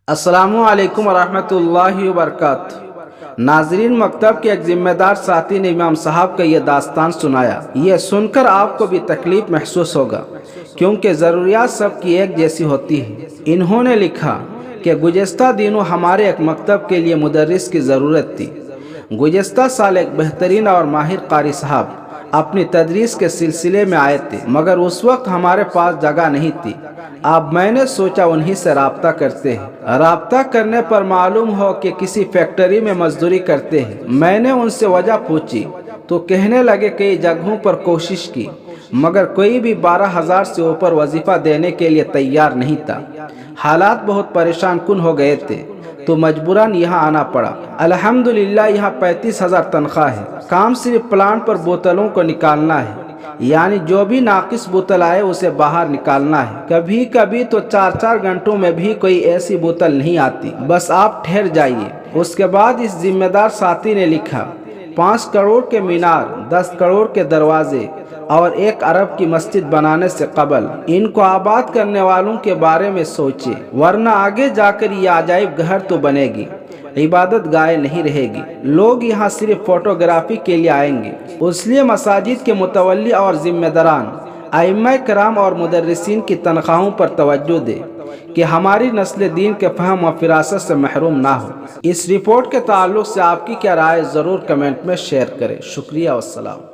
السلام علیکم ورحمۃ اللہ وبرکاتہ۔ ناظرین، مکتب کے ایک ذمہ دار ساتھی نے امام صاحب کا یہ داستان سنایا۔ یہ سن کر آپ کو بھی تکلیف محسوس ہوگا، کیونکہ ضروریات سب کی ایک جیسی ہوتی ہے۔ انہوں نے لکھا کہ گزشتہ دنوں ہمارے ایک مکتب کے لیے مدرس کی ضرورت تھی۔ گزشتہ سال ایک بہترین اور ماہر قاری صاحب اپنی تدریس کے سلسلے میں آئے تھے، مگر اس وقت ہمارے پاس جگہ نہیں تھی۔ اب میں نے سوچا انہی سے رابطہ کرتے ہیں۔ رابطہ کرنے پر معلوم ہو کہ کسی فیکٹری میں مزدوری کرتے ہیں۔ میں نے ان سے وجہ پوچھی تو کہنے لگے کئی جگہوں پر کوشش کی، مگر کوئی بھی 12,000 سے اوپر وظیفہ دینے کے لیے تیار نہیں تھا۔ حالات بہت پریشان کن ہو گئے تھے تو مجبوراً یہاں آنا پڑا۔ الحمدللہ یہاں 35,000 تنخواہ ہے۔ کام صرف پلانٹ پر بوتلوں کو نکالنا ہے، یعنی جو بھی ناقص بوتل آئے اسے باہر نکالنا ہے۔ کبھی کبھی تو 4 گھنٹوں میں بھی کوئی ایسی بوتل نہیں آتی۔ بس آپ ٹھہر جائیے۔ اس کے بعد اس ذمہ دار ساتھی نے لکھا، 5 کروڑ کے مینار، 10 کروڑ کے دروازے اور 1 ارب کی مسجد بنانے سے قبل ان کو آباد کرنے والوں کے بارے میں سوچے، ورنہ آگے جا کر یہ عجائب گھر تو بنے گی، عبادت گاہ نہیں رہے گی۔ لوگ یہاں صرف فوٹوگرافی کے لیے آئیں گے۔ اس لیے مساجد کے متولی اور ذمہ داران، ائمہ کرام اور مدرسین کی تنخواہوں پر توجہ دے کہ ہماری نسل دین کے فہم و فراست سے محروم نہ ہو۔ اس رپورٹ کے تعلق سے آپ کی کیا رائے ضرور کمنٹ میں شیئر کریں۔ شکریہ والسلام۔